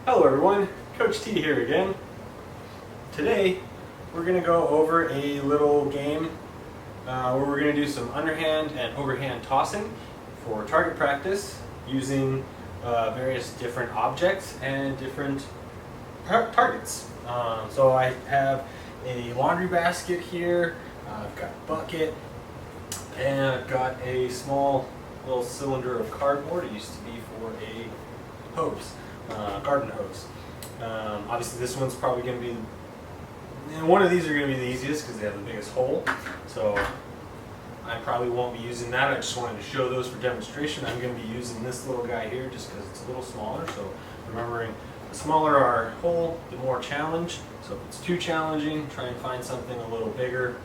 Hello everyone, Coach T here again. Today we're going to go over a little game where we're going to do some underhand and overhand tossing for target practice using various different objects and different targets. So I have a laundry basket here, I've got a bucket, and I've got a small little cylinder of cardboard. It used to be for a hose. Garden hose. Obviously this one's probably going to be, one of these are going to be the easiest because they have the biggest hole, so I probably won't be using that. I just wanted to show those for demonstration. I'm going to be using this little guy here just because it's a little smaller, so remembering the smaller our hole, the more challenge. So if it's too challenging, try and find something a little bigger. If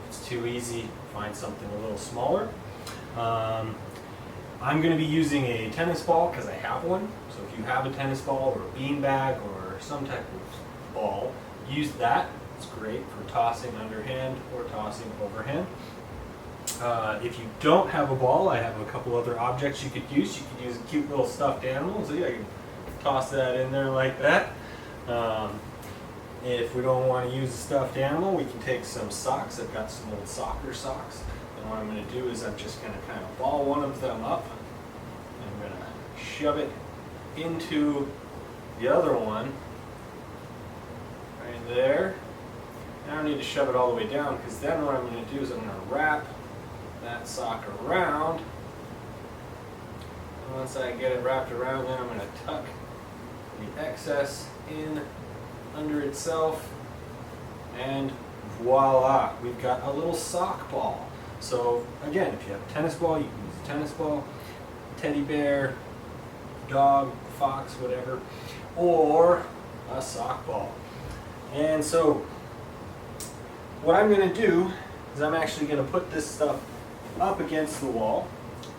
it's too easy, find something a little smaller. I'm going to be using a tennis ball because I have one. So if you have a tennis ball or a bean bag or some type of ball, use that. It's great for tossing underhand or tossing overhand. If you don't have a ball, I have a couple other objects you could use. You could use a cute little stuffed animal. So I can toss that in there like that. If we don't want to use a stuffed animal, we can take some socks. I've got some old soccer socks. And what I'm going to do is I'm just going to kind of ball one of them up. I'm going to shove it into the other one right there. I don't need to shove it all the way down because then what I'm going to do is I'm going to wrap that sock around. And once I get it wrapped around, then I'm going to tuck the excess in under itself, and voila, we've got a little sock ball. So again, if you have a tennis ball, you can use a tennis ball, teddy bear, dog, fox, whatever, or a sock ball. And so what I'm going to do is I'm actually going to put this stuff up against the wall,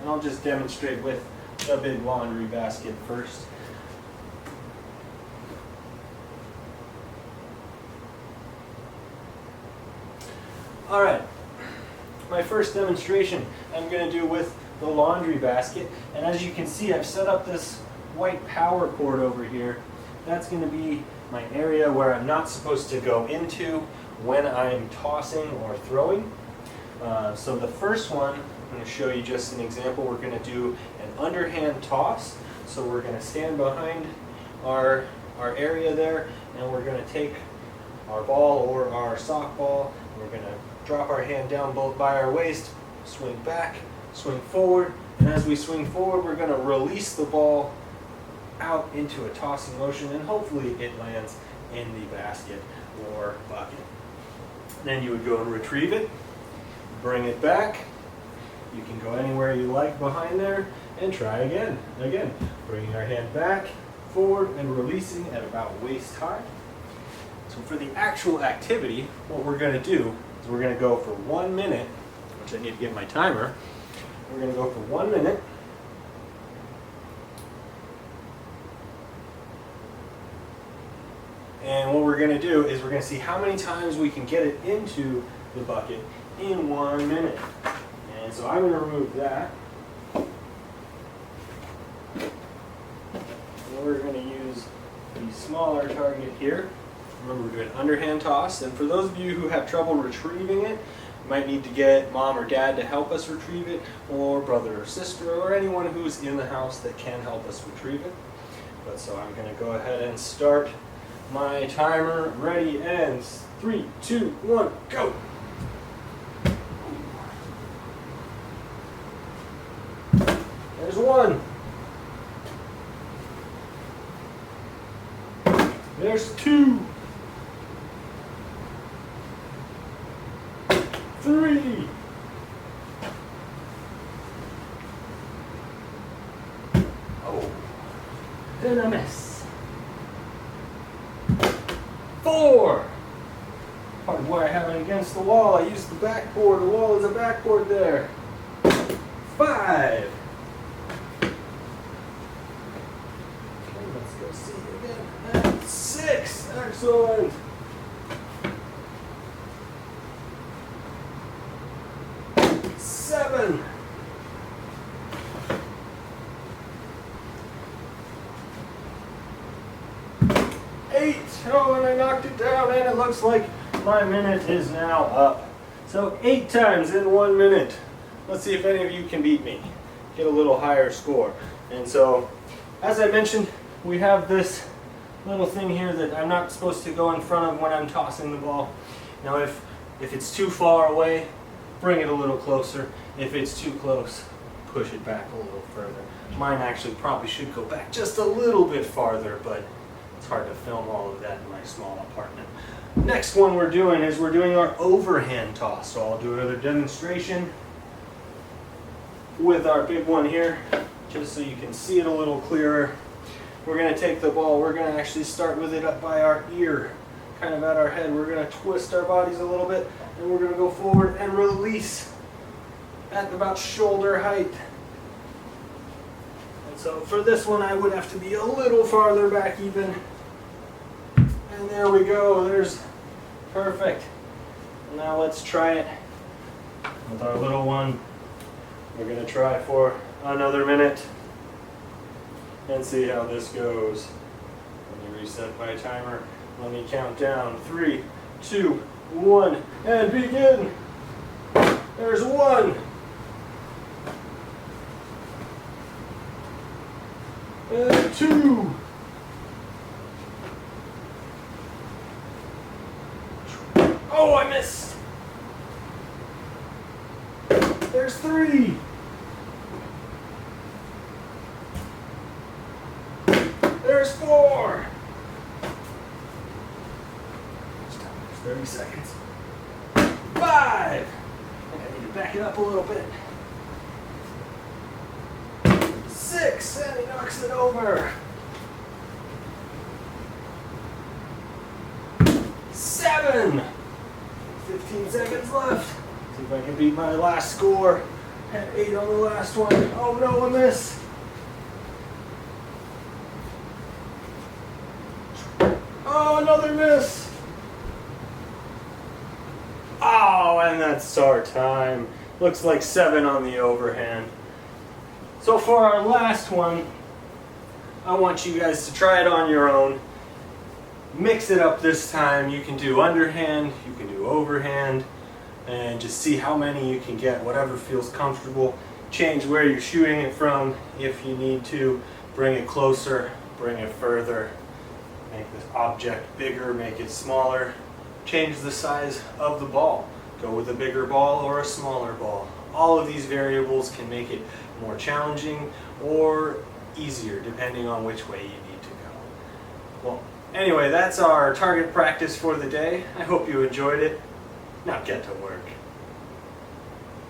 and I'll just demonstrate with the big laundry basket first. Alright, my first demonstration I'm going to do with the laundry basket, and as you can see I've set up this white power cord over here. That's going to be my area where I'm not supposed to go into when I'm tossing or throwing. So the first one, I'm going to show you just an example. We're going to do an underhand toss. So we're going to stand behind our area there, and we're going to take our ball or our sock ball, and we're going to drop our hand down both by our waist, swing back, swing forward, and as we swing forward we're going to release the ball out into a tossing motion, and hopefully it lands in the basket or bucket. Then you would go and retrieve it, bring it back. You can go anywhere you like behind there and try again. Again, bringing our hand back, forward, and releasing at about waist high. So for the actual activity, what we're going to do is we're going to go for 1 minute, which I need to get my timer. We're going to go for 1 minute. And what we're going to do is we're going to see how many times we can get it into the bucket in 1 minute. And so I'm going to remove that. And we're going to use the smaller target here. Remember, we're doing underhand toss, and for those of you who have trouble retrieving it, you might need to get mom or dad to help us retrieve it, or brother or sister, or anyone who's in the house that can help us retrieve it. But so I'm going to go ahead and start my timer. Ready, and 3, 2, 1, go! There's one. There's two. 3. Oh, and a miss. 4. Part of why I have it against the wall, I used the backboard. The wall is a backboard there. 5. Okay, let's go see it again. And 6. Excellent. 7. 8. Oh, and I knocked it down, and it looks like my minute is now up. So 8 times in 1 minute. Let's see if any of you can beat me. Get a little higher score. And so, as I mentioned, we have this little thing here that I'm not supposed to go in front of when I'm tossing the ball. Now if it's too far away, bring it a little closer. If it's too close, push it back a little further. Mine actually probably should go back just a little bit farther, but it's hard to film all of that in my small apartment. Next one we're doing is we're doing our overhand toss. So I'll do another demonstration with our big one here, just so you can see it a little clearer. We're going to take the ball, we're going to actually start with it up by our ear, kind of at our head. We're going to twist our bodies a little bit, and we're going to go forward and release at about shoulder height. And so for this one, I would have to be a little farther back even. And there we go, there's perfect. Now let's try it with our little one. We're going to try for another minute and see how this goes. Let me reset my timer. Let me count down. 3, 2, 1, and begin. There's 1. And 2. Oh, I missed. There's 3. There's 4. 30 seconds. 5. I think I need to back it up a little bit. 6, and he knocks it over. 7. 15 seconds left. See if I can beat my last score. Had 8 on the last one. Oh no, a miss. Oh, another miss. Oh, and that's our time. Looks like 7 on the overhand. So for our last one, I want you guys to try it on your own. Mix it up this time. You can do underhand, you can do overhand, and just see how many you can get, whatever feels comfortable. Change where you're shooting it from if you need to. Bring it closer, bring it further. Make this object bigger, make it smaller. Change the size of the ball. Go with a bigger ball or a smaller ball. All of these variables can make it more challenging or easier depending on which way you need to go. Well, anyway, that's our target practice for the day. I hope you enjoyed it. Now get to work.